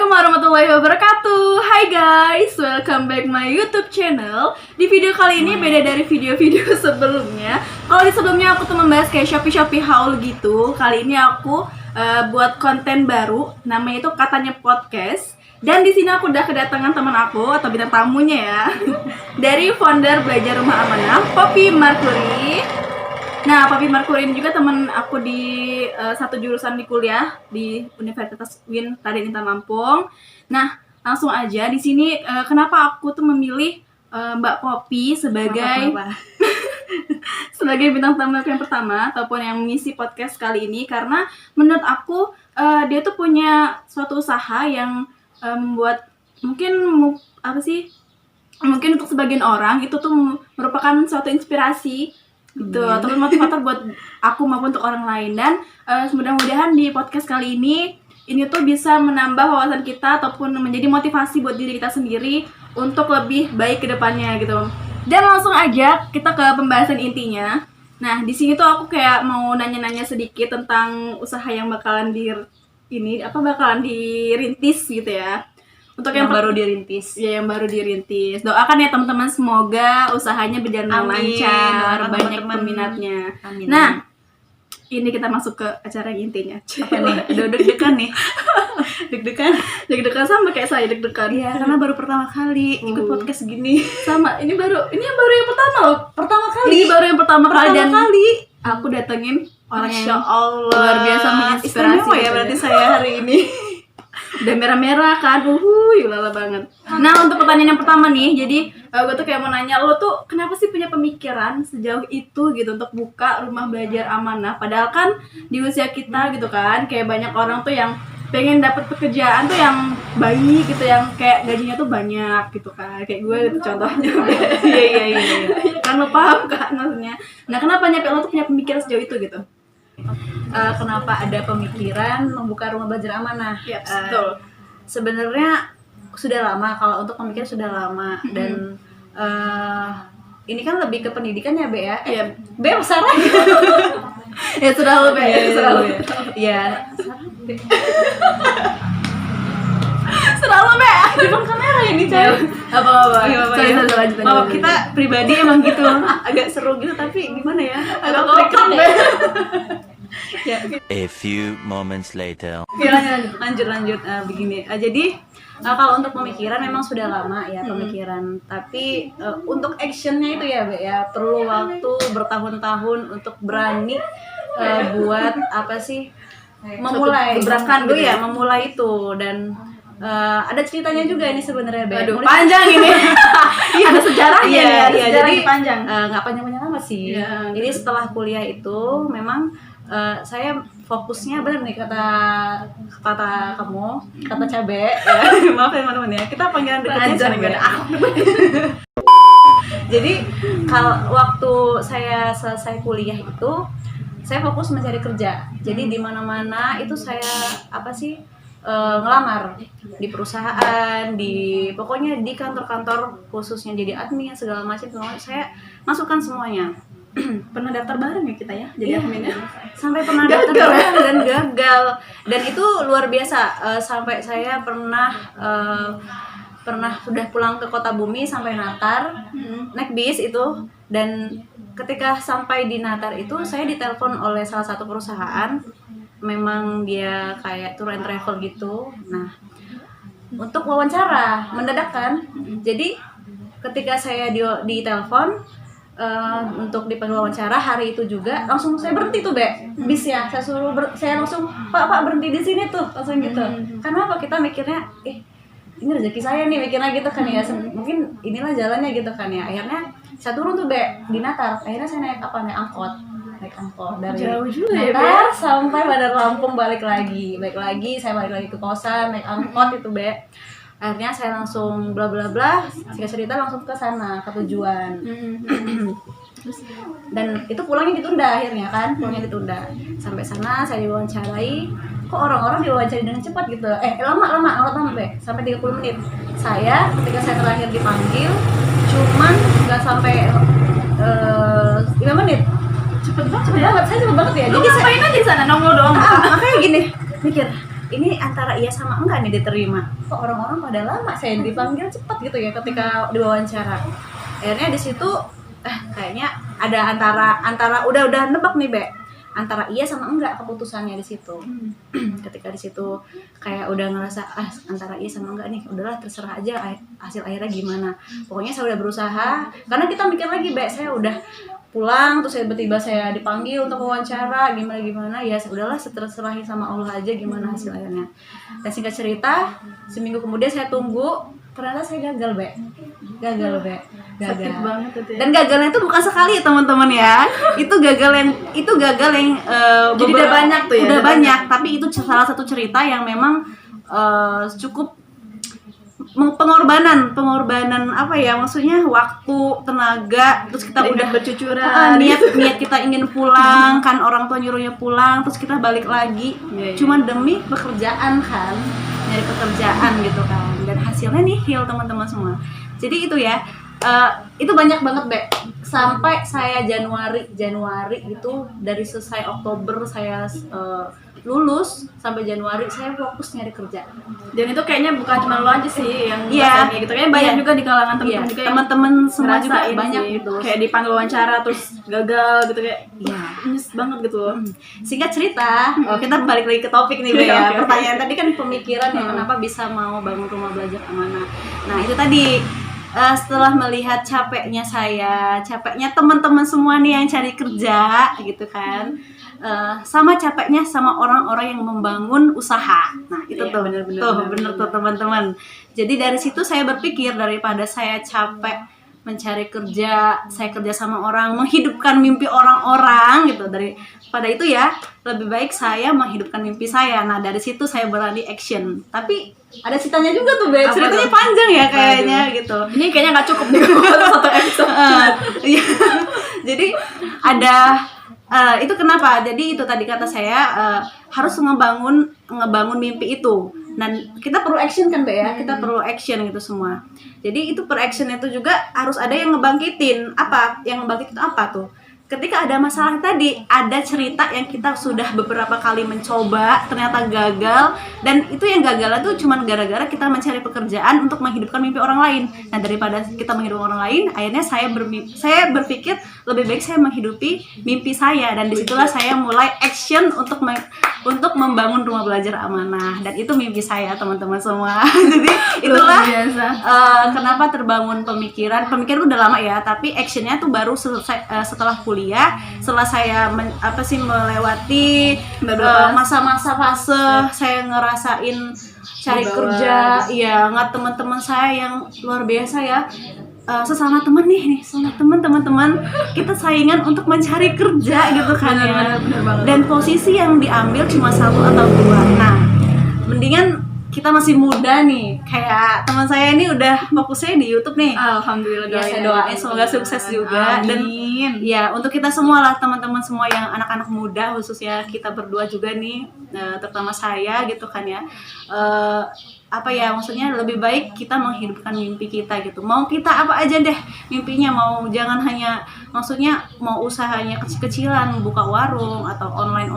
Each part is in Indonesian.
Assalamualaikum warahmatullahi wabarakatuh. Hai guys, welcome back my YouTube channel. Di video kali ini beda dari video-video sebelumnya. Kalau di sebelumnya aku tuh membahas kayak Shopee haul gitu. Kali ini aku buat konten baru, namanya itu katanya podcast. Dan di sini aku udah kedatangan teman aku atau bintang tamunya ya, dari founder Belajar Rumah Amanah, Poppy Mercury. Nah, Poppy Mercury ini juga teman aku di satu jurusan di kuliah di Universitas UIN Raden Intan Lampung. Nah, langsung aja di sini kenapa aku tuh memilih Mbak Poppy sebagai sebagai bintang tamu yang pertama ataupun yang mengisi podcast kali ini, karena menurut aku dia tuh punya suatu usaha yang membuat mungkin untuk sebagian orang itu tuh merupakan suatu inspirasi gitu ataupun motivator buat aku maupun untuk orang lain. Dan mudah-mudahan di podcast kali ini tuh bisa menambah wawasan kita ataupun menjadi motivasi buat diri kita sendiri untuk lebih baik ke depannya gitu. Dan langsung aja kita ke pembahasan intinya. Nah, di sini tuh aku kayak mau nanya-nanya sedikit tentang usaha yang bakalan dirintis gitu ya. Untuk yang baru dirintis. Ya, yang baru dirintis. Doakan ya teman-teman, semoga usahanya berjalan lancar, banyak peminatnya. Amin. Nah, ini kita masuk ke acara yang intinya. Apa nih? Udah deg-degan nih. Deg-degan sama kayak saya deg-degan. Iya, karena baru pertama kali ikut podcast gini. Sama, ini baru yang pertama loh. Pertama kali. Ini baru yang pertama kali. Aku datengin orang yang luar biasa menginspirasi. Istimewa ya berarti saya hari ini. Udah merah-merah kan, lala banget. Nah, untuk pertanyaan yang pertama nih, jadi gue tuh kayak mau nanya, lo tuh kenapa sih punya pemikiran sejauh itu gitu untuk buka rumah belajar amanah? Padahal kan di usia kita gitu kan, kayak banyak orang tuh yang pengen dapat pekerjaan tuh yang baik gitu, yang kayak gajinya tuh banyak gitu kan, kayak gue gitu contohnya. Iya. Kan lo paham kan maksudnya. Nah, kenapa lo tuh punya pemikiran sejauh itu gitu? Kenapa ada pemikiran membuka rumah belajar amanah? Yes, betul. Sebenarnya sudah lama, kalau untuk pemikiran sudah lama. Dan ini kan lebih ke pendidikan ya, Be ya? Iya. Be apa Sarah? Ya sudah lo, Be. Ya. Selalu, Be. Depan kamera ini, Cah. Apa-apa. Lanjutan. Maaf, kita pribadi emang gitu. Agak seru gitu, tapi gimana ya? Agak kompak, Be. Ya. A few moments later. Lanjut. Begini. Jadi kalau untuk pemikiran memang sudah lama ya pemikiran, tapi untuk actionnya itu ya, Be ya, perlu waktu bertahun-tahun untuk berani buat apa sih memulai gebrakan gitu ya, memulai itu. Dan ada ceritanya juga ini sebenarnya, Be. Aduh, panjang ini. Ada sejarahnya. Iya, jadi panjang. Nggak panjang-panjang amat sih. Ya. Jadi setelah kuliah itu memang saya fokusnya benar nih kata kamu, kata cabe ya. Maaf ya teman-teman ya, kita panggilan dekatnya cabe. Jadi kalau waktu saya selesai kuliah itu saya fokus mencari kerja. Jadi di mana-mana itu saya ngelamar di perusahaan, pokoknya di kantor-kantor khususnya jadi admin segala macam, saya masukkan semuanya. Pernah daftar bareng ya kita ya, jadi adminnya. Sampai pernah daftar bareng dan gagal. Dan itu luar biasa. Sampai saya pernah sudah pulang ke Kota Bumi sampai Natar, naik bis itu. Dan ketika sampai di Natar itu saya ditelepon oleh salah satu perusahaan. Memang dia kayak tour and travel gitu. Nah, untuk wawancara mendadak kan. Jadi ketika saya ditelepon untuk dipanggil wawancara hari itu juga, langsung saya berhenti tuh, Be, bisnya. Saya langsung Pak berhenti di sini tuh, langsung gitu. Karena apa, kita mikirnya ini rezeki saya nih, mikirnya gitu kan ya. Mungkin inilah jalannya gitu kan ya. Akhirnya saya turun tuh, Be, di Natar. Akhirnya saya naik angkot dari jauh juga Natar ya, Be, sampai Bandar Lampung, balik lagi saya balik lagi ke kosan, naik angkot itu, Be. Akhirnya saya langsung bla bla bla, singkat cerita langsung ke sana, ke tujuan. Dan itu pulangnya ditunda akhirnya kan, sampai sana saya diwawancarai. Kok orang-orang diwawancarai dengan cepat gitu? Lama, Be, sampai 30 menit. Ketika saya terakhir dipanggil, cuman nggak sampai 5 menit. Cepet banget, saya cepet banget ya. Jadi ngapain aja di sana, nongol doang. Makanya gini, mikir, ini antara iya sama enggak nih diterima. Kok orang-orang pada lama saya dipanggil cepat gitu ya ketika diwawancara. Akhirnya di situ kayaknya ada antara udah nebak nih Be, antara iya sama enggak keputusannya di situ. Ketika di situ kayak udah ngerasa antara iya sama enggak nih, udahlah terserah aja hasil akhirnya gimana. Pokoknya saya udah berusaha, karena kita mikir lagi Be, saya udah pulang terus tiba-tiba saya dipanggil untuk wawancara gimana ya udahlah serahin sama Allah aja gimana hasil akhirnya. Dan singkat cerita, seminggu kemudian saya tunggu, ternyata saya gagal Be. Gagal. Sakit banget itu ya. Dan gagalnya itu bukan sekali ya teman-teman ya. Itu gagal yang Jadi udah banyak tuh ya. Udah banyak, tapi itu salah satu cerita yang memang cukup pengorbanan apa ya, maksudnya waktu, tenaga, terus kita Dengan udah bercucuran. niat kita ingin pulang kan, orang tua nyuruhnya pulang, terus kita balik lagi cuman demi pekerjaan kan, nyari pekerjaan gitu kan, dan hasilnya nihil teman-teman semua. Jadi itu ya, itu banyak banget Be, sampai saya Januari itu, dari selesai Oktober saya lulus sampai Januari saya fokus nyari kerja. Dan itu kayaknya bukan cuma lo aja sih yang Iya. ngerasain gitu. Kayaknya banyak juga di kalangan teman-teman juga yang teman-teman semua juga ngerasain banyak sih. gitu. Kayak dipanggil wawancara terus gagal gitu, kayak Iya. nyes banget gitu loh. Singkat cerita, kita balik lagi ke topik nih Be ya. Oke. Pertanyaan tadi kan pemikiran ya, kenapa bisa mau bangun rumah belajar amanah. Nah itu tadi, setelah melihat capeknya saya, capeknya teman-teman semua nih yang cari kerja gitu kan, sama capeknya sama orang-orang yang membangun usaha. Nah itu Iya, tuh bener tuh teman-teman. Jadi dari situ saya berpikir, daripada saya capek mencari kerja, saya kerja sama orang, menghidupkan mimpi orang-orang gitu, daripada itu ya lebih baik saya menghidupkan mimpi saya. Nah dari situ saya berani action. Tapi ada ceritanya juga tuh Be, Apa ceritanya tuh? panjang ya kayaknya gitu. Ini kayaknya nggak cukup nih satu episode. Iya. Jadi ada itu kenapa? Jadi itu tadi kata saya, harus ngebangun mimpi itu. Dan kita perlu action kan Be ya, kita perlu action gitu semua. Jadi itu per action itu juga harus ada yang ngebangkitin. Apa? Yang ngebangkitin apa tuh? Ketika ada masalah tadi, ada cerita yang kita sudah beberapa kali mencoba, ternyata gagal, dan itu yang gagal itu cuma gara-gara kita mencari pekerjaan untuk menghidupkan mimpi orang lain. Nah daripada kita menghidupkan orang lain, akhirnya saya berpikir lebih baik saya menghidupi mimpi saya, dan disitulah saya mulai action untuk membangun rumah belajar amanah, dan itu mimpi saya teman-teman semua. Jadi itulah Luar biasa. kenapa terbangun pemikiran itu udah lama ya, tapi actionnya tuh baru setelah kuliah, setelah saya melewati masa-masa fase saya ngerasain cari Di bawah. kerja, ya nggak teman-teman saya yang luar biasa ya. Sesama teman teman-teman kita saingan untuk mencari kerja gitu kan ya. Bener banget. Dan posisi yang diambil cuma 1 atau 2. Nah mendingan kita masih muda nih, kayak teman saya ini udah fokusnya di YouTube nih. Alhamdulillah, Ya, saya doain semoga sukses juga. Dan ya untuk kita semua lah, teman-teman semua yang anak-anak muda, khususnya kita berdua juga nih, terutama saya gitu kan ya. Maksudnya lebih baik kita menghidupkan mimpi kita gitu. Mau kita apa aja deh mimpinya, mau jangan hanya, maksudnya mau usahanya kecil-kecilan, buka warung atau online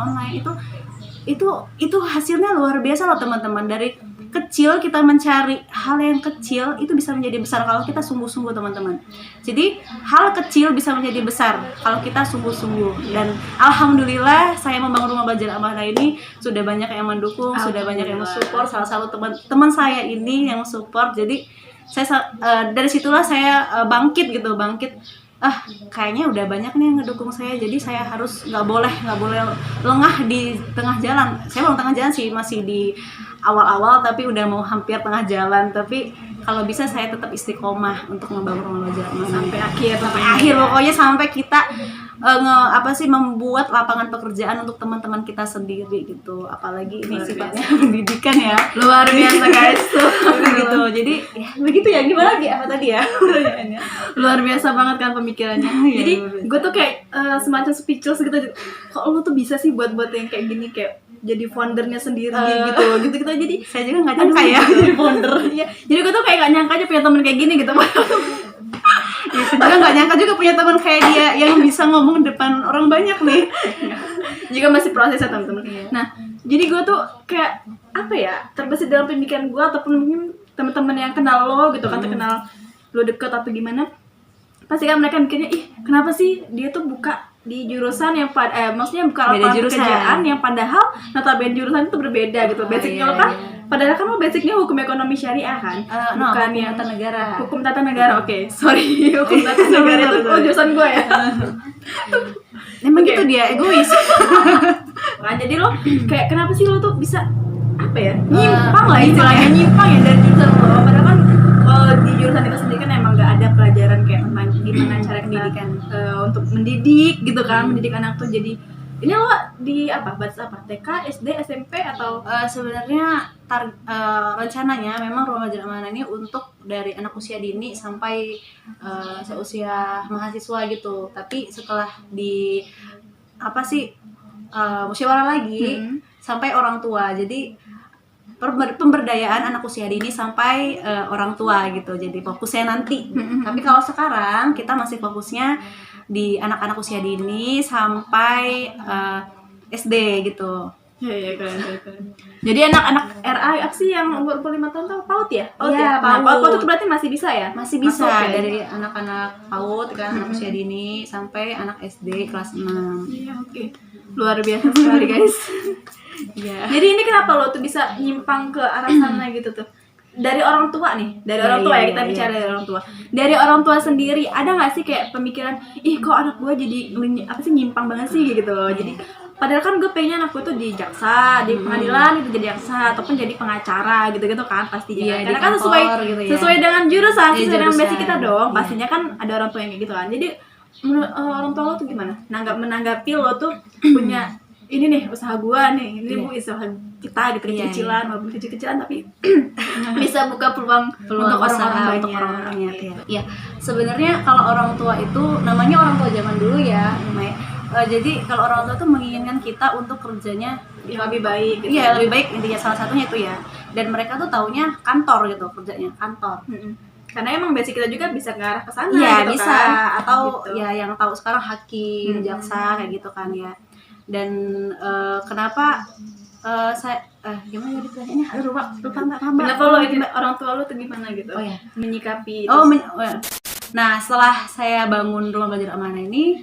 itu hasilnya luar biasa loh teman-teman. Dari kecil kita mencari hal yang kecil itu bisa menjadi besar kalau kita sungguh-sungguh teman-teman. Jadi hal kecil bisa menjadi besar kalau kita sungguh-sungguh. Dan alhamdulillah saya membangun rumah belajar amanah ini sudah banyak yang mendukung, sudah banyak yang mensupport. Salah satu teman saya ini yang support. Jadi saya dari situlah saya bangkit. Kayaknya udah banyak nih yang ngedukung saya, jadi saya harus nggak boleh lengah di tengah jalan. Saya belum tengah jalan sih, masih di awal-awal, tapi udah mau hampir tengah jalan. Tapi kalau bisa saya tetap istiqomah untuk membangun rumah belajar sampai akhir pokoknya sampai kita membuat lapangan pekerjaan untuk teman-teman kita sendiri gitu. Apalagi ini sifatnya pendidikan ya, luar biasa guys. gitu. Jadi ya begitu ya, gimana lagi apa tadi ya pertanyaannya? Luar biasa banget kan pemikirannya. Iya, Jadi luar biasa. gue tuh kayak semacam speechless gitu. Kok lu tuh bisa sih buat yang kayak gini, kayak jadi foundernya sendiri gitu. Jadi Saya juga nggak nyangka ya jadi founder. Iya. Jadi gue tuh kayak gak nyangka aja punya temen kayak gini gitu. Ya, saya juga nggak nyangka juga punya teman kayak dia yang bisa ngomong depan orang banyak nih. Juga masih proses ya teman-teman. Iya. Nah, Jadi gue tuh kayak apa ya, terbesit dalam pemikiran gue ataupun mungkin teman-teman yang kenal lo gitu kan, terkenal lo deket atau gimana, pasti kan mereka mikirnya, ih kenapa sih dia tuh buka di jurusan yang maksudnya buka Beda lapangan jurusan. pekerjaan yang padahal notabene jurusan itu berbeda gitu. Basicnya iya, lo kan, iya. padahal kan lo basicnya hukum ekonomi syariah kan, bukan hukum yang tata negara. hukum tata negara. Oke, sorry, hukum tata negara itu Sorry. jurusan gue ya. Emang Oke. gitu dia egois. Nah, jadi lo kayak kenapa sih lo tuh bisa apa ya, nyimpang lah istilahnya, nyimpang ya dari jurusan lo, padahal kan di jurusan itu sendiri kan emang nggak ada pelajaran kayak tentang gimana cara pendidikan untuk mendidik gitu kan, mendidik anak tuh. Jadi ini lo di apa, batas apa, TK, SD, SMP atau Sebenarnya rencananya memang Rumah Belajar Amanah ini untuk dari anak usia dini sampai seusia mahasiswa gitu. Tapi setelah di musyawarah lagi sampai orang tua. Jadi pemberdayaan anak usia dini sampai orang tua gitu. Jadi fokusnya nanti. Tapi kalau sekarang kita masih fokusnya di anak-anak usia dini sampai SD gitu. ya keren. Jadi anak-anak RA apa sih yang umur 5 tahun tuh PAUD ya? Iya, Nah, PAUD. PAUD itu berarti masih bisa ya? Masih bisa Masuk, ya? dari anak-anak PAUD kan, anak usia dini sampai anak SD kelas 6. Iya, oke. Luar biasa sekali guys. Iya. Jadi ini kenapa lo tuh bisa nyimpang ke arah sana gitu tuh? Dari orang tua nih, dari Iya, orang tua iya, ya, kita iya, bicara dari orang tua. Dari orang tua sendiri, ada nggak sih kayak pemikiran, ih kok anak gue jadi nyimpang banget sih gitu loh. Jadi padahal kan gue pengennya anak gue tuh di jaksa, di pengadilan gitu jadi jaksa ataupun jadi pengacara gitu-gitu kan pastinya. Iya, Karena di kan sesuai kantor gitu ya. sesuai dengan jurusan, Iya, sesuai dengan jurusan. basic kita dong. Iya. Pastinya kan ada orang tua yang kayak gitu kan. Jadi menurut orang tua lo tuh gimana? Menanggapi lo tuh punya ini nih usaha gua nih, ini bu usaha kita gitu, Iya, kecil-kecilan walaupun kecil-kecilan tapi bisa buka peluang untuk orang-orang untuk banyak. orang-orang banyak ya. Iya, sebenarnya kalau orang tua itu namanya orang tua zaman dulu ya, Mai. Jadi kalau orang tua tuh menginginkan kita untuk kerjanya Lebih baik gitu. iya lebih baik, intinya salah satunya itu ya. Dan mereka tuh taunya kantor gitu, kerjanya kantor. Karena emang basic kita juga bisa ke arah ke sana Iya gitu bisa, kan. atau Gitu. ya yang tahu sekarang hakim, jaksa kayak gitu kan ya. Dan kenapa saya gimana jadi pertanyaannya? Aduh lupa Mbak. Kenapa lo orang tua lo tuh gimana gitu? Oh ya. Menyikapi itu. Nah setelah saya bangun Rumah Belajar Amanah ini,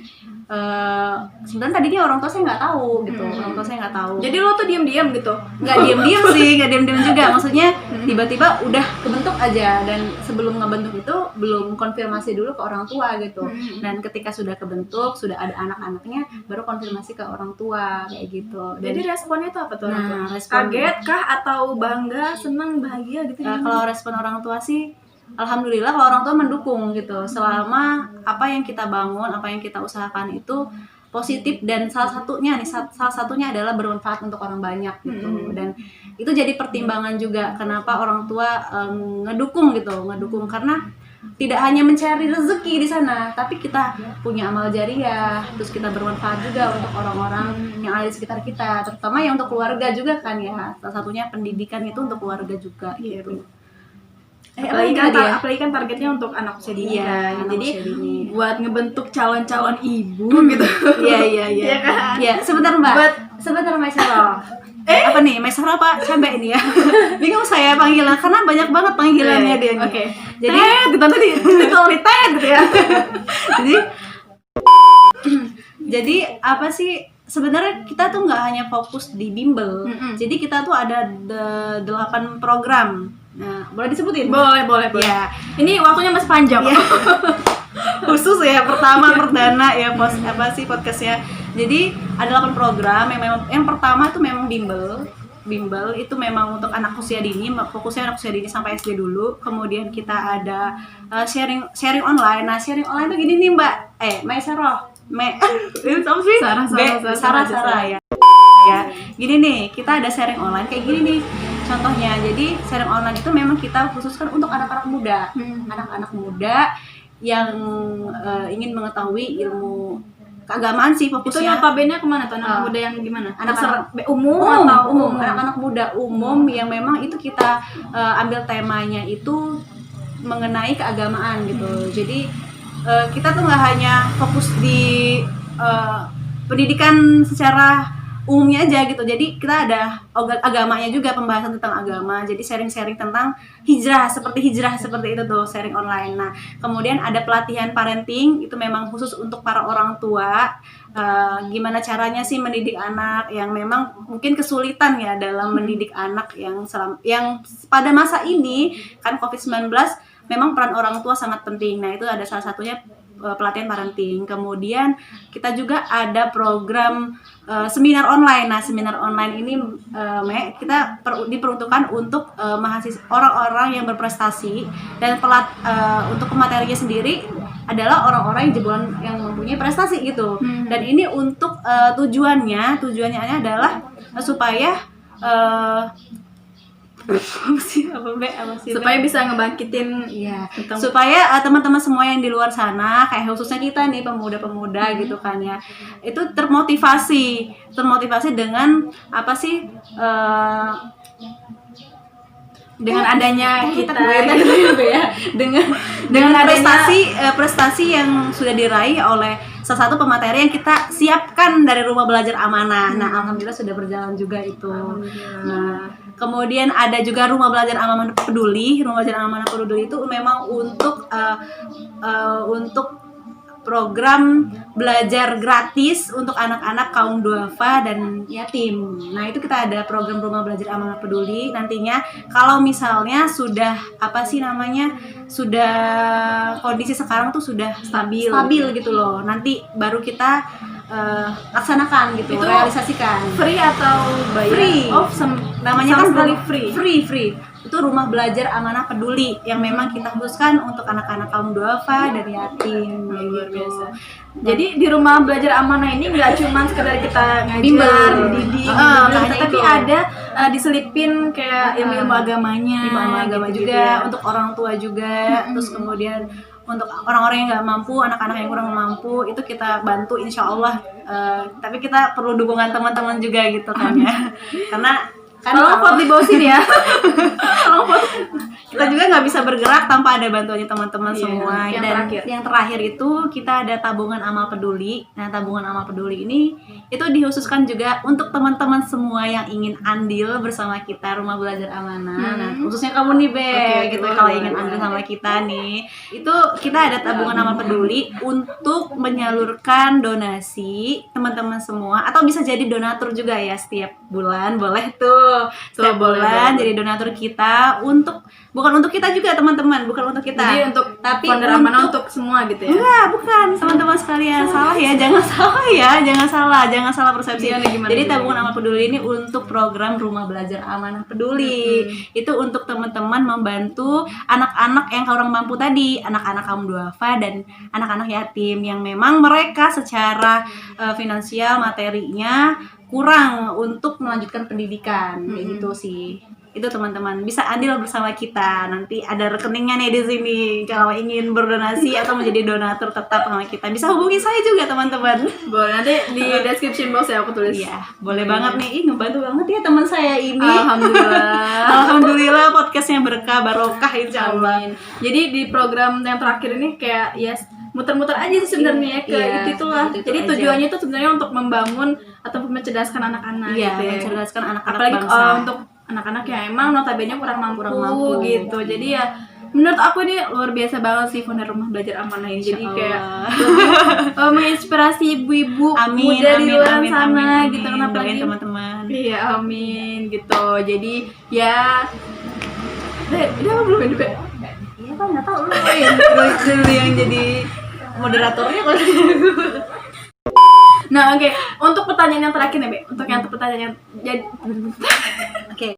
sebenarnya tadinya orang tua saya nggak tahu gitu, orang tua saya nggak tahu. Jadi lo tuh diam-diam gitu. Nggak diem-diem sih, nggak diem-diem juga. Maksudnya tiba-tiba udah kebentuk aja, dan sebelum ngebentuk itu belum konfirmasi dulu ke orang tua gitu. Dan ketika sudah kebentuk, sudah ada anak-anaknya, baru konfirmasi ke orang tua kayak gitu. Dan Jadi responnya tuh apa tuh orang tua? Nah, respon- Kaget kah atau bangga, senang, bahagia gitu? kalau respon orang tua sih, alhamdulillah kalau orang tua mendukung gitu. Selama apa yang kita bangun, apa yang kita usahakan itu positif, dan salah satunya adalah bermanfaat untuk orang banyak gitu. Dan itu jadi pertimbangan juga kenapa orang tua ngedukung karena tidak hanya mencari rezeki di sana, tapi kita punya amal jariah, terus kita bermanfaat juga untuk orang-orang yang ada di sekitar kita, terutama yang untuk keluarga juga kan ya. Salah satunya pendidikan itu untuk keluarga juga gitu. Apalagi kan targetnya untuk anak usia dini Iya, kan. anak Jadi usia dini. buat ngebentuk calon-calon ibu gitu. Iya. Iya kan? Ya, sebentar Mbak. Buat- Sebentar Mbak Sarah. Apa nih? Mbak Sarah apa? Cabe ini ya. Bingung saya panggilan karena banyak banget panggilannya dia nih. Oke. Jadi Ted, tadi kalau di Ted gitu ya. jadi apa sih? Sebenarnya kita tuh nggak hanya fokus di bimbel. Jadi kita tuh ada 8 program. Nah, boleh disebutin? Boleh. Ya. Ini waktunya masih panjang. Iya. Khusus ya, pertama perdana ya podcastnya. Jadi ada 8 program yang pertama itu memang bimbel itu memang untuk anak usia dini, fokusnya anak usia dini sampai SD dulu. Kemudian kita ada sharing online. Nah, sharing online tuh gini nih Mbak, Maisaroh, itu apa sih? Sarah ya. Ya, gini nih, kita ada sharing online kayak gini nih. Contohnya, jadi sharing online itu memang kita khususkan untuk anak-anak muda, anak-anak muda yang ingin mengetahui ilmu keagamaan sih Itu fokusnya. notabene kemana tuh anak muda yang gimana? Anak-anak umum atau umum, anak-anak muda umum yang memang itu kita ambil temanya itu mengenai keagamaan gitu. Jadi kita tuh nggak hanya fokus di pendidikan secara umumnya aja gitu. Jadi kita ada agamanya juga, pembahasan tentang agama. Jadi sharing-sharing tentang hijrah seperti itu tuh, sharing online. Nah, kemudian ada pelatihan parenting, itu memang khusus untuk para orang tua. Gimana caranya sih mendidik anak yang memang mungkin kesulitan ya dalam mendidik anak yang pada masa ini kan COVID-19, memang peran orang tua sangat penting. Nah, itu ada salah satunya pelatihan parenting. Kemudian kita juga ada program seminar online. Nah, seminar online ini kita diperuntukkan untuk mahasiswa, orang-orang yang berprestasi, dan untuk materinya sendiri adalah orang-orang yang mempunyai prestasi gitu. Dan ini untuk tujuannya adalah supaya supaya bisa ngebangkitin supaya teman-teman semua yang di luar sana, kayak khususnya kita nih pemuda-pemuda gitu kan ya, itu termotivasi dengan apa sih, dengan adanya kita gitu ya, dengan prestasi yang sudah diraih oleh salah satu pemateri yang kita siapkan dari Rumah Belajar Amanah. Nah, alhamdulillah sudah berjalan juga itu. Nah, kemudian ada juga Rumah Belajar Amanah Peduli. Rumah Belajar Amanah Peduli itu memang untuk program belajar gratis untuk anak-anak kaum duafa dan yatim. Nah, itu kita ada program Rumah Belajar Amanah Peduli. Nantinya kalau misalnya sudah sudah kondisi sekarang tuh sudah stabil gitu loh. Nanti baru kita laksanakan gitu, itu realisasikan. Free atau bayar? Free. Namanya kan free. Itu Rumah Belajar Amanah Peduli yang memang kita khususkan untuk anak-anak kaum duafa dan yatim. Luar biasa. Jadi di Rumah Belajar Amanah ini nggak cuma sekedar kita ngajar, didik, tapi ada diselipin kayak ilmu agamanya, ilmu agama gitu juga ya. Untuk orang tua juga. Terus kemudian untuk orang-orang yang nggak mampu, anak-anak yang kurang mampu, itu kita bantu insya Allah. Tapi kita perlu dukungan teman-teman juga gitu kan ya. Karena tolong vote di bawah sini ya. Kita juga nggak bisa bergerak tanpa ada bantuannya teman-teman semua. Yang terakhir itu kita ada tabungan amal peduli. Nah, tabungan amal peduli ini itu dikhususkan juga untuk teman-teman semua yang ingin andil bersama kita Rumah Belajar Amanah. Nah, khususnya kamu nih gitu, kalau ingin andil sama kita nih, itu kita ada tabungan amal peduli untuk menyalurkan donasi teman-teman semua, atau bisa jadi donatur juga ya, setiap bulan boleh tuh. Setiap bulan jadi donatur kita, bukan untuk kita juga teman-teman, bukan untuk kita. Jadi tapi Amanah untuk semua gitu ya. Enggak, bukan teman-teman sekalian. Salah ya, jangan salah persepsi. Jadi tabungan amal peduli ini untuk program Rumah Belajar Amanah Peduli. Itu untuk teman-teman membantu anak-anak yang kurang mampu tadi, anak-anak kaum duafa dan anak-anak yatim yang memang mereka secara finansial, materinya kurang untuk melanjutkan pendidikan. Kayak gitu sih. Itu teman-teman bisa andil bersama kita. Nanti ada rekeningnya nih di sini. Kalau ingin berdonasi atau menjadi donatur tetap sama kita, bisa hubungi saya juga teman-teman. Boleh, nanti di description box ya aku tulis. Iya, boleh banget nih. Ngebantu banget ya teman saya ini. Alhamdulillah podcastnya berkah barokah insyaallah. Jadi di program yang terakhir ini kayak muter-muter aja sih sebenarnya itulah. Jadi tujuannya itu sebenarnya untuk membangun atau mencerdaskan anak-anak gitu ya. Mencerdaskan anak-anak apalagi bangsa. Untuk anak-anak yang emang notabene kurang mampu gitu. Jadi ya menurut aku ini luar biasa banget sih founder Rumah Belajar Amanah ini. Jadi kayak menginspirasi ibu-ibu muda di luar sana gitu. Kenapa lagi teman-teman? Iya, amin gitu. Jadi ya udah belum ini, Be? Iya kan, nggak tahu lu yang jadi moderatornya. Nah, oke. Untuk pertanyaan yang terakhir nih, Be. Untuk yang pertanyaan yang Oke,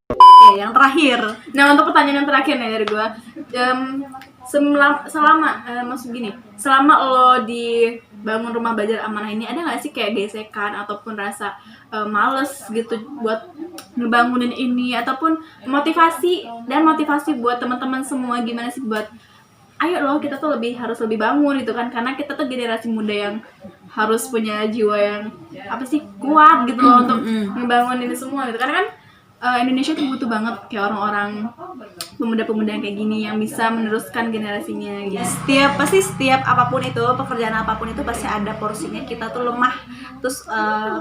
yang terakhir. Nah, untuk pertanyaan yang terakhir nih dari gua, selama lo di bangun Rumah Belajar Amanah ini, ada nggak sih kayak gesekan ataupun rasa males gitu buat ngebangunin ini, ataupun motivasi buat teman-teman semua, gimana sih buat ayo loh kita tuh harus lebih bangun gitu kan, karena kita tuh generasi muda yang harus punya jiwa yang kuat gitu loh untuk ngebangun ini semua gitu, karena kan Indonesia tuh butuh banget kayak orang-orang pemuda-pemuda yang kayak gini yang bisa meneruskan generasinya gitu. Setiap apapun itu, pekerjaan apapun itu pasti ada porsinya. Kita tuh lemah, terus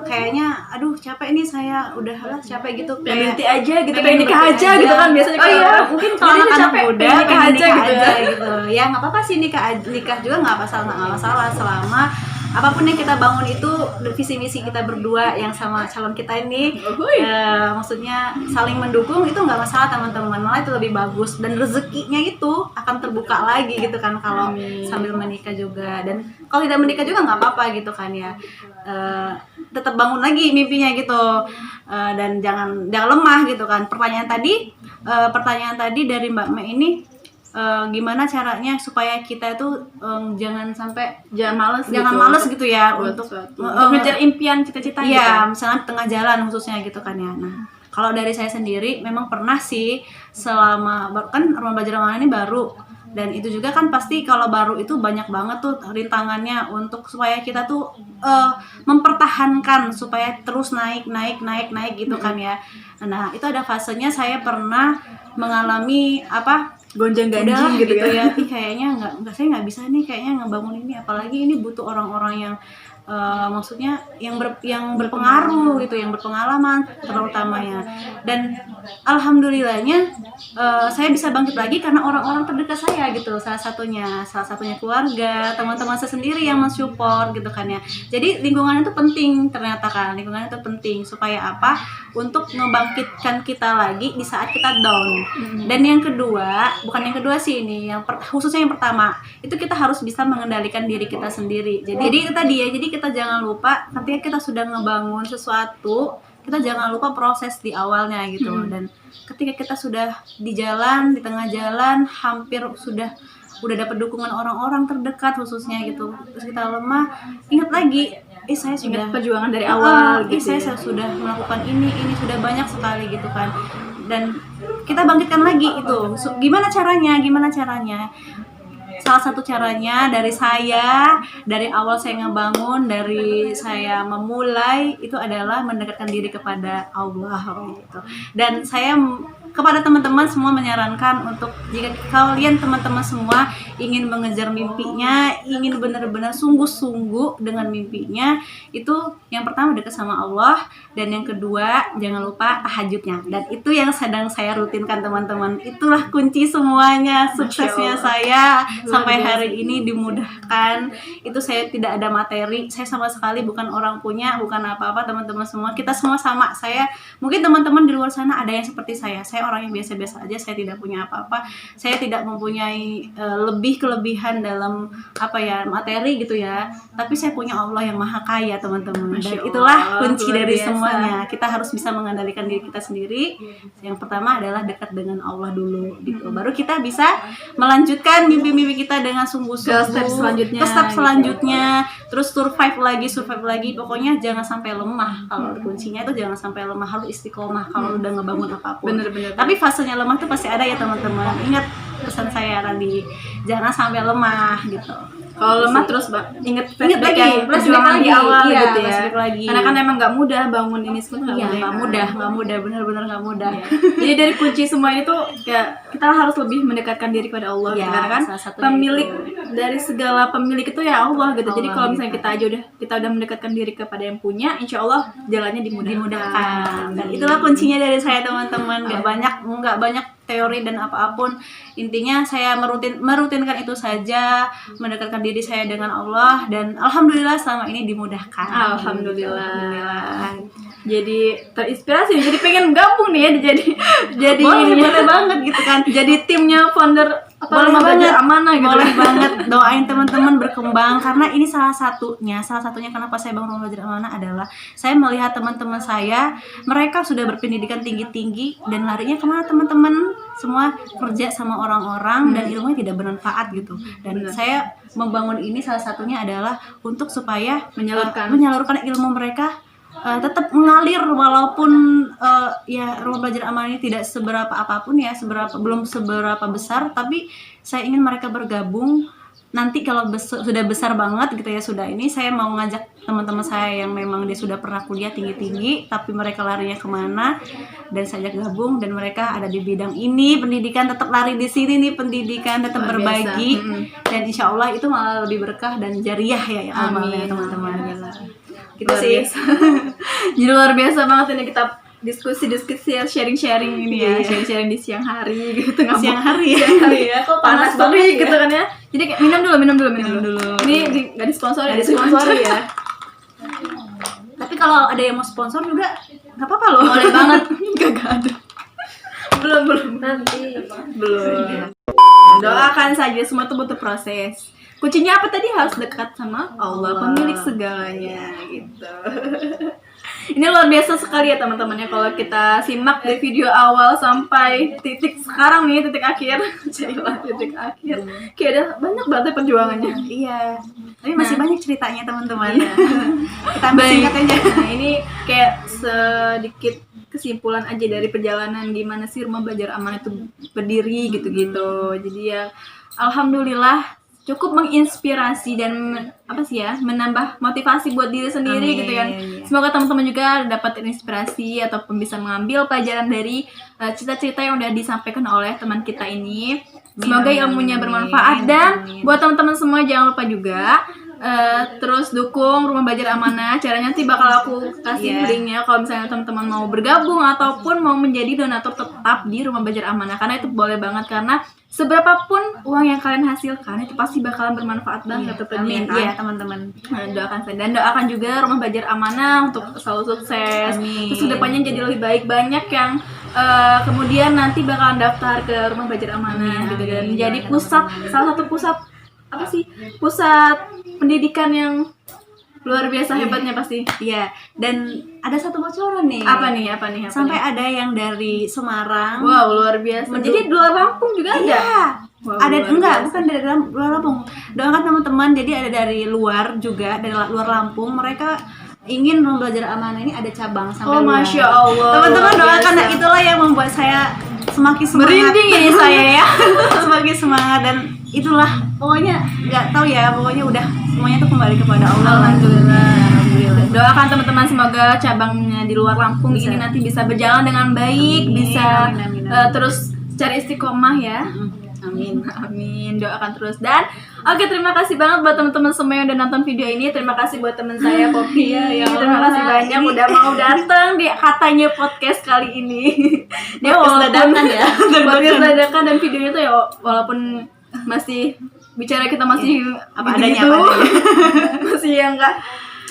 kayaknya aduh capek nih, saya udahlah capek gitu, Pengen kayak berhenti aja gitu, pengen pengen nikah berhenti aja gitu kan biasanya. Oh iya, orang. mungkin kalau Jadi anak-anak capek, muda pengen nikah pengen aja gitu ya. gitu. Ya nggak apa-apa sih, nikah juga nggak masalah selama apapun yang kita bangun itu visi misi kita berdua yang sama calon kita ini, maksudnya saling mendukung, itu nggak masalah teman-teman, malah itu lebih bagus, dan rezekinya itu akan terbuka lagi gitu kan kalau sambil menikah juga. Dan kalau tidak menikah juga nggak apa-apa gitu kan ya. Tetap bangun lagi mimpinya gitu. Dan jangan lemah gitu kan. Pertanyaan tadi dari Mbak Me ini, gimana caranya supaya kita itu jangan males gitu ya untuk ngejar impian cita-cita gitu. iya, misalnya tengah jalan khususnya gitu kan ya. Nah, kalau dari saya sendiri memang pernah sih, selama kan Rumah Belajar Amanah ini baru, dan itu juga kan pasti kalau baru itu banyak banget tuh rintangannya untuk supaya kita tuh mempertahankan supaya terus naik gitu kan ya. Nah, itu ada fasenya saya pernah mengalami gonjang-ganjing gitu ya. Ih, kayaknya saya nggak bisa nih kayaknya ngebangun ini, apalagi ini butuh orang-orang yang maksudnya yang berpengaruh gitu, yang berpengalaman terutamanya. Dan alhamdulillahnya saya bisa bangkit lagi karena orang-orang terdekat saya gitu, salah satunya keluarga, teman-teman saya sendiri yang mensupport gitu kan ya. Jadi lingkungan itu penting, ternyata kan lingkungan itu penting supaya apa, untuk ngebangkitkan kita lagi di saat kita down. Dan yang kedua, bukan yang kedua sih ini, khususnya yang pertama itu kita harus bisa mengendalikan diri kita sendiri. Jadi itu tadi ya, jadi kita jangan lupa ketika kita sudah ngebangun sesuatu, kita jangan lupa proses di awalnya gitu. Dan ketika kita sudah di tengah jalan, hampir udah dapat dukungan orang-orang terdekat khususnya gitu, terus kita lemah, ingat lagi, saya sudah perjuangan dari awal gitu. Saya sudah melakukan ini sudah banyak sekali gitu kan. Dan kita bangkitkan lagi itu. Gimana caranya? Salah satu caranya dari awal saya ngebangun, dari saya memulai itu adalah mendekatkan diri kepada Allah gitu. Dan saya kepada teman-teman semua menyarankan untuk jika kalian teman-teman semua ingin mengejar mimpinya, ingin benar-benar sungguh-sungguh dengan mimpinya, itu yang pertama dekat sama Allah, dan yang kedua jangan lupa tahajudnya. Dan itu yang sedang saya rutinkan teman-teman. Itulah kunci semuanya suksesnya saya sampai hari ini dimudahkan. Itu saya tidak ada materi, saya sama sekali bukan orang punya, bukan apa-apa teman-teman semua. Kita semua sama. Saya mungkin teman-teman di luar sana ada yang seperti saya orang yang biasa-biasa aja, saya tidak punya apa-apa, saya tidak mempunyai kelebihan dalam materi gitu ya, tapi saya punya Allah yang maha kaya teman-teman. Dan itulah kunci dari semuanya. Kita harus bisa mengendalikan diri kita sendiri. Yang pertama adalah dekat dengan Allah dulu gitu, baru kita bisa melanjutkan mimpi-mimpi kita dengan sungguh-sungguh ke step selanjutnya, terus survive lagi, pokoknya jangan sampai lemah. Kalau kuncinya itu jangan sampai lemah, harus istiqomah kalau udah ngebangun apapun. Bener. Tapi fasenya lemah tuh pasti ada ya teman-teman. Ingat pesan saya tadi, jangan sampai lemah gitu. Kalau lemah terus inget lagi perjuangan di awal gitu ya. Lagi. Karena kan emang nggak mudah bangun ini semua. Nggak mudah, benar-benar nggak mudah. Jadi dari kunci semua itu kayak kita harus lebih mendekatkan diri kepada Allah. Ya, karena kan pemilik dari segala pemilik itu ya Allah gitu. Jadi kalau misalnya kita udah mendekatkan diri kepada yang punya, insya Allah jalannya dimudahkan. Dan itulah kuncinya dari saya teman-teman. Nggak banyak teori dan apapun, intinya saya merutinkan itu saja, mendekatkan diri saya dengan Allah, dan alhamdulillah selama ini dimudahkan. Alhamdulillah. Jadi terinspirasi, jadi pengen gabung nih ya, jadi boleh banget gitu kan, jadi timnya founder boleh banget Amanah gitu. Boleh banget, doain teman-teman berkembang, karena ini salah satunya kenapa saya bangun Rumah Belajar Amanah adalah saya melihat teman-teman saya, mereka sudah berpendidikan tinggi-tinggi dan larinya kemana teman-teman, semua kerja sama orang-orang dan ilmunya tidak bermanfaat gitu. Dan saya membangun ini salah satunya adalah untuk supaya menyalurkan ilmu mereka tetap mengalir, walaupun Rumah Belajar Amanah ini tidak seberapa apapun ya, belum seberapa besar, tapi saya ingin mereka bergabung nanti kalau sudah besar banget gitu ya, sudah ini saya mau ngajak teman-teman saya yang memang dia sudah pernah kuliah tinggi-tinggi tapi mereka larinya kemana, dan saya ajak gabung, dan mereka ada di bidang ini, pendidikan, tetap lari di sini nih, pendidikan, tetap Luar berbagi. biasa. Dan insya Allah itu malah lebih berkah dan jariah ya amalnya Amin. teman-teman. Gitu Luar sih. biasa. Jadi luar biasa banget ini kita diskusi sharing-sharing ini ya, Iya. sharing-sharing di siang hari gitu, tengah Siang hari ya. siang hari ya, kok panas banget banget gitu ya. kan ya. Jadi kayak minum dulu. dulu. Ini nggak disponsori, Nggak disponsori ya. Tapi kalau ada yang mau sponsor juga nggak apa-apa loh. Boleh banget. Gak ada. Belum. Nanti. Belum. Doakan saja, semua itu butuh proses. Kuncinya apa tadi? Harus dekat sama Allah, pemilik segalanya gitu. Ini luar biasa sekali ya teman-teman ya, kalau kita simak di video awal sampai titik sekarang nih, titik akhir. Jadilah titik akhir. Kayak ada banyak banget perjuangannya. Iya. Tapi masih banyak ceritanya teman-teman. Iya. Kita ambil singkat aja. Nah, ini kayak sedikit kesimpulan aja dari perjalanan gimana sih Rumah Belajar Aman itu berdiri gitu-gitu. Jadi ya alhamdulillah cukup menginspirasi dan menambah motivasi buat diri sendiri. Amin. Gitu kan. Semoga teman-teman juga dapat inspirasi ataupun bisa mengambil pelajaran dari cerita-cerita yang udah disampaikan oleh teman kita ini. Semoga ilmunya bermanfaat, dan buat teman-teman semua jangan lupa juga terus dukung Rumah Belajar Amanah. Caranya nanti bakal aku kasih linknya kalau misalnya teman-teman mau bergabung ataupun mau menjadi donatur tetap di Rumah Belajar Amanah, karena itu boleh banget, karena seberapapun uang yang kalian hasilkan itu pasti bakalan bermanfaat banget Amin. kan? Iya teman-teman. Nah, doakan saya dan doakan juga Rumah Belajar Amanah untuk selalu sukses. Amin. Terus kedepannya jadi lebih baik, banyak yang kemudian nanti bakalan daftar ke Rumah Belajar Amanah gitu, dan menjadi pusat, salah satu pusat pusat pendidikan yang luar biasa hebatnya pasti. Iya. Dan ada satu bocoran nih. Apa nih? Sampai ada yang dari Semarang. Wow, luar biasa. Jadi di luar Lampung juga ada. Iya. Wow, Ada luar enggak, biasa. bukan dari luar Lampung. Doakan teman-teman, jadi ada dari luar juga, dari luar Lampung. Mereka ingin Rumah Belajar Amanah ini ada cabang sampai Oh, luar. Masya Allah. Teman-teman luar doakan, biasa. dan itulah yang membuat saya semakin semangat. Merinding ini saya ya. Semakin semangat, dan itulah pokoknya nggak tahu ya, pokoknya udah semuanya tuh kembali kepada Allah. Alhamdulillah. Doakan teman-teman semoga cabangnya di luar Lampung ini nanti bisa berjalan dengan baik, Amin, bisa amin. terus cari istiqomah ya. Amin. Amin, doakan terus. Dan oke, terima kasih banget buat teman-teman semua yang udah nonton video ini. Terima kasih buat teman saya Poppy. Iya, ya Terima Allah. kasih banyak Ini- udah mau datang di katanya podcast kali ini. Dia Podcast dadakan ya. podcast dadakan, dan videonya tuh ya walaupun masih bicara kita masih Apa gitu-gitu. adanya, apa adanya. Masih yang enggak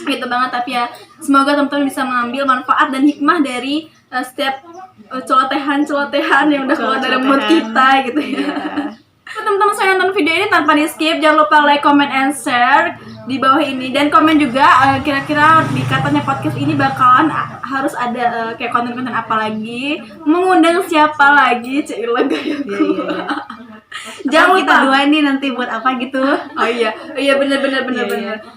gitu banget, tapi ya semoga teman-teman bisa mengambil manfaat dan hikmah dari setiap celotehan yang udah keluar dari mulut kita gitu ya. Teman-teman saya nonton video ini tanpa di skip, jangan lupa like, comment, and share di bawah ini, dan komen juga kira-kira di katanya podcast ini bakalan harus ada kayak konten-konten apa lagi, mengundang siapa lagi, Cailah gayaku. Jangan Jangan kita lupa. dua ini nanti buat apa gitu. Oh iya benar.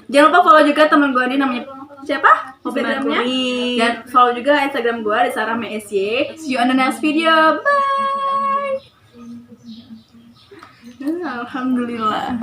Jangan lupa follow juga teman gue ini, namanya siapa? Poppy Instagramnya. Mercury. Dan follow juga Instagram gue di sarahmesy. See you on the next video. Bye. Alhamdulillah.